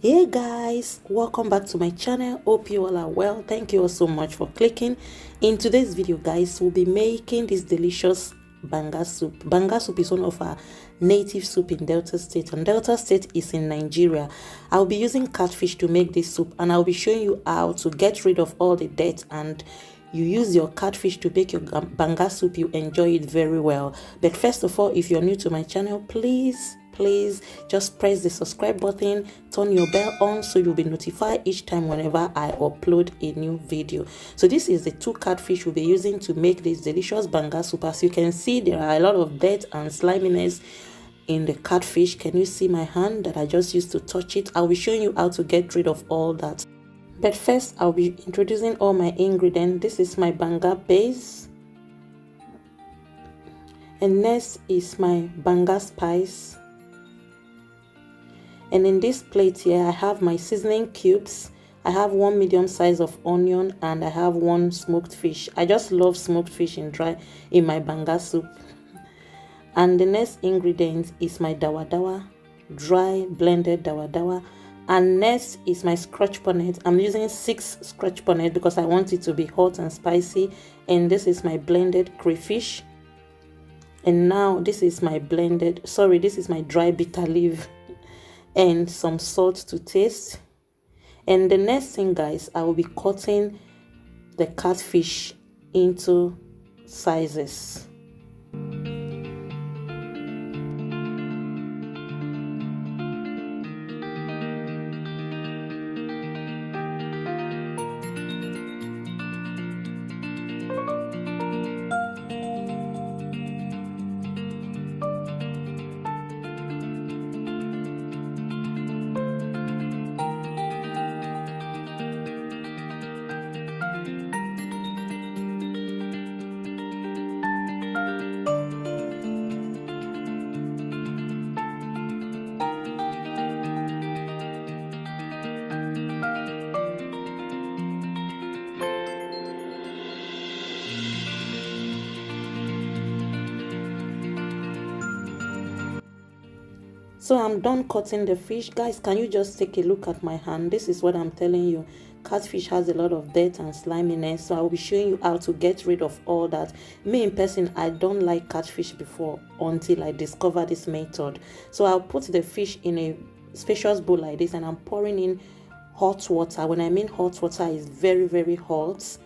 Hey guys, welcome back to my channel. Hope you all are well. Thank you all so much for clicking. In today's video guys, we'll be making this delicious banga soup. Banga soup is one of our native soup in Delta State, and Delta State is in Nigeria. I'll be using catfish to make this soup, and I'll be showing you how to get rid of all the dirt, and you use your catfish to make your banga soup. You enjoy it very well. But first of all, if you're new to my channel, please just press the subscribe button, turn your bell on so you'll be notified each time whenever I upload a new video. So this is the 2 catfish we'll be using to make this delicious banga soup. As you can see, there are a lot of dirt and sliminess in the catfish. Can you see my hand that I just used to touch it? I'll be showing you how to get rid of all that. But first, I'll be introducing all my ingredients. This is my banga base, and next is my banga spice. And in this plate here, I have my seasoning cubes. I have 1 medium size of onion, and I have 1 smoked fish. I just love smoked fish in my banga soup. And the next ingredient is my dawadawa, dry blended dawadawa. And next is my Scotch bonnet. I'm using 6 Scotch bonnet because I want it to be hot and spicy. And this is my blended crayfish. And now this is my dry bitter leaf. And some salt to taste. And the next thing guys, I will be cutting the catfish into sizes. So I'm done cutting the fish. Guys, can you just take a look at my hand? This is what I'm telling you. Catfish has a lot of dirt and sliminess, so I'll be showing you how to get rid of all that. Me in person, I don't like catfish before until I discover this method. So I'll put the fish in a spacious bowl like this, and I'm pouring in hot water. When I mean hot water, is very, very hot.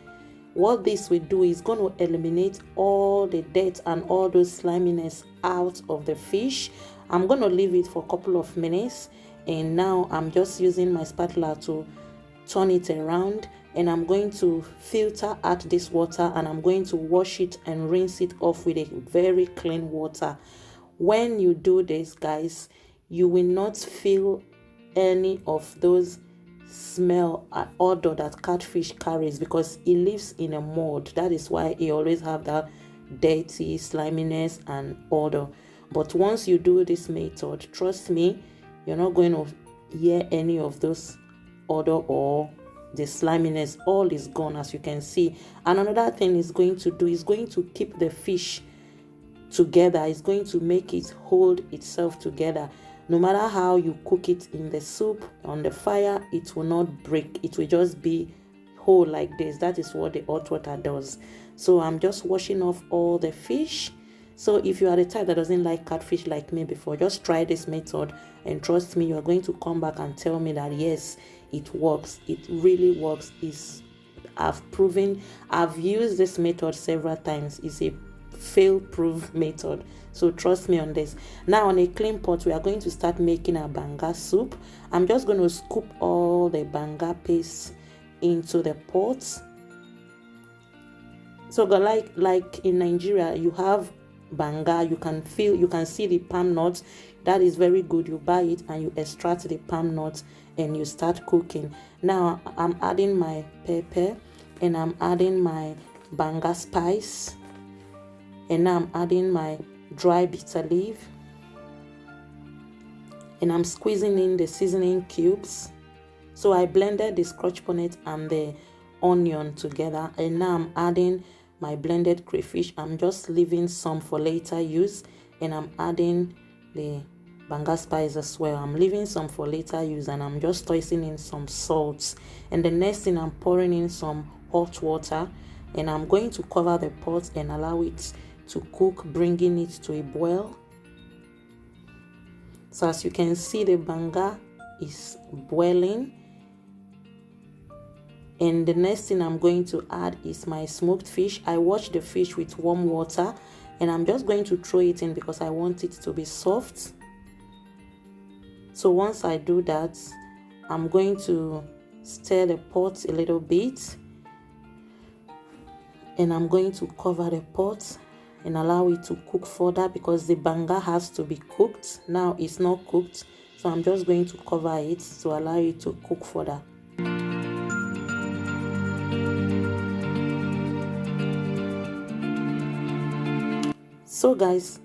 What this will do is going to eliminate all the dirt and all those sliminess out of the fish. I'm going to leave it for a couple of minutes, and now I'm just using my spatula to turn it around, and I'm going to filter out this water, and I'm going to wash it and rinse it off with a very clean water. When you do this guys, you will not feel any of those smell and odor that catfish carries, because it lives in a mold. That is why it always have that dirty sliminess and odor. But once you do this method, trust me, you're not going to hear any of those odor or the sliminess. All is gone, as you can see. And another thing is going to do is going to keep the fish together. It's going to make it hold itself together. No matter how you cook it in the soup on the fire, it will not break. It will just be whole like this. That is what the hot water does. So I'm just washing off all the fish. So if you are the type that doesn't like catfish like me before, just try this method, and trust me, you are going to come back and tell me that yes, it works. It really works. I've used this method several times. It's a fail-proof method. So trust me on this. Now on a clean pot, we are going to start making our banga soup. I'm just going to scoop all the banga paste into the pot. So like in Nigeria, you have banga, you can see the palm nuts. That is very good. You buy it and you extract the palm nuts and you start cooking. Now I'm adding my pepper, and I'm adding my banga spice, and now I'm adding my dry bitter leaf, and I'm squeezing in the seasoning cubes. So I blended the Scotch bonnet and the onion together, and now I'm adding my blended crayfish. I'm just leaving some for later use, and I'm adding the Banga spice as well. I'm leaving some for later use, and I'm just tossing in some salts. And the next thing, I'm pouring in some hot water, and I'm going to cover the pot and allow it to cook, bringing it to a boil. So as you can see, the banga is boiling. And the next thing I'm going to add is my smoked fish. I washed the fish with warm water, and I'm just going to throw it in because I want it to be soft. So once I do that, I'm going to stir the pot a little bit, and I'm going to cover the pot and allow it to cook further because the banga has to be cooked. Now it's not cooked, so I'm just going to cover it to allow it to cook further. So guys,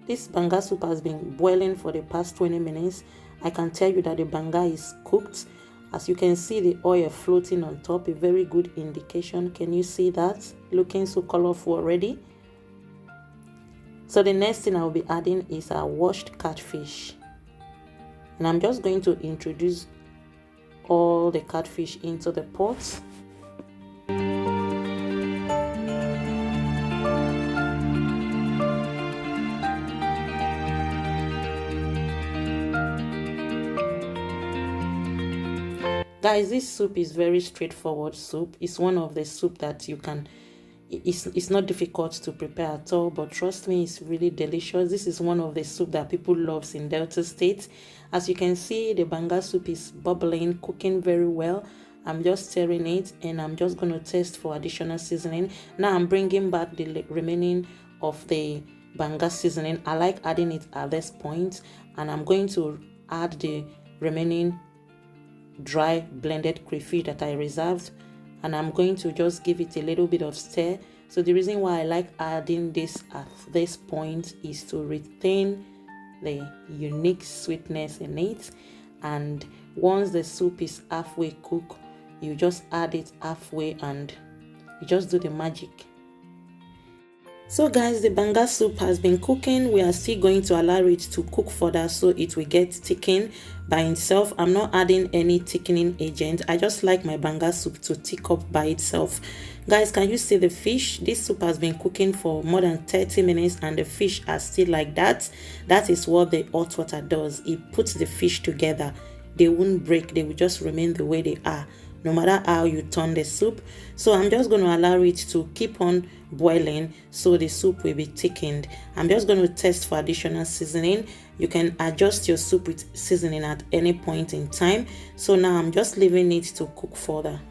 this banga soup has been boiling for the past 20 minutes. I can tell you that the banga is cooked. As you can see, the oil floating on top, a very good indication. Can you see that? Looking so colorful already. So the next thing I'll be adding is our washed catfish. And I'm just going to introduce all the catfish into the pot. Guys, this soup is very straightforward soup. It's one of the soup that you can, it's not difficult to prepare at all, but trust me, it's really delicious. This is one of the soup that people loves in Delta State. As you can see, the banga soup is bubbling, cooking very well. I'm just stirring it, and I'm just going to test for additional seasoning. Now I'm bringing back the remaining of the banga seasoning. I like adding it at this point, and I'm going to add the remaining dry blended crayfish that I reserved, and I'm going to just give it a little bit of stir. So the reason why I like adding this at this point is to retain the unique sweetness in it. And once the soup is halfway cooked, you just add it halfway and you just do the magic. So guys, the banga soup has been cooking. We are still going to allow it to cook further so it will get thickened by itself. I'm not adding any thickening agent. I just like my banga soup to thick up by itself. Guys, can you see the fish? This soup has been cooking for more than 30 minutes and the fish are still like that. That is what the hot water does. It puts the fish together. They won't break. They will just remain the way they are, no matter how you turn the soup. So I'm just going to allow it to keep on boiling so the soup will be thickened. I'm just going to test for additional seasoning. You can adjust your soup with seasoning at any point in time. So now I'm just leaving it to cook further.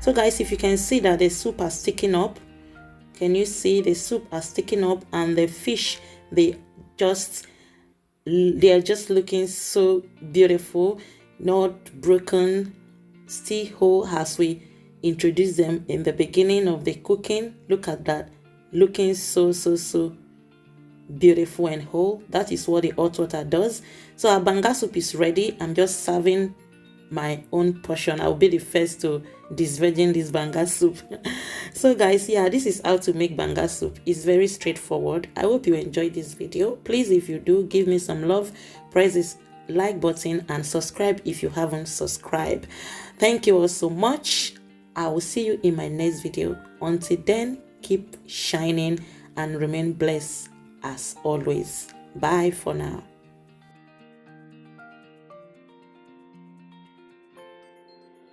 So guys, if you can see that the soup has thickened up, can you see the soup has thickened up, and the fish, they are just looking so beautiful, not broken, still whole as we introduced them in the beginning of the cooking. Look at that, looking so beautiful and whole. That is what the hot water does. So our banga soup is ready. I'm just serving my own portion. I'll be the first to disvirgin this banga soup. So guys, yeah, this is how to make banga soup. It's very straightforward. I hope you enjoyed this video. Please, if you do, give me some love, press this like button and subscribe if you haven't subscribed. Thank you all so much. I will see you in my next video. Until then, keep shining and remain blessed as always. Bye for now.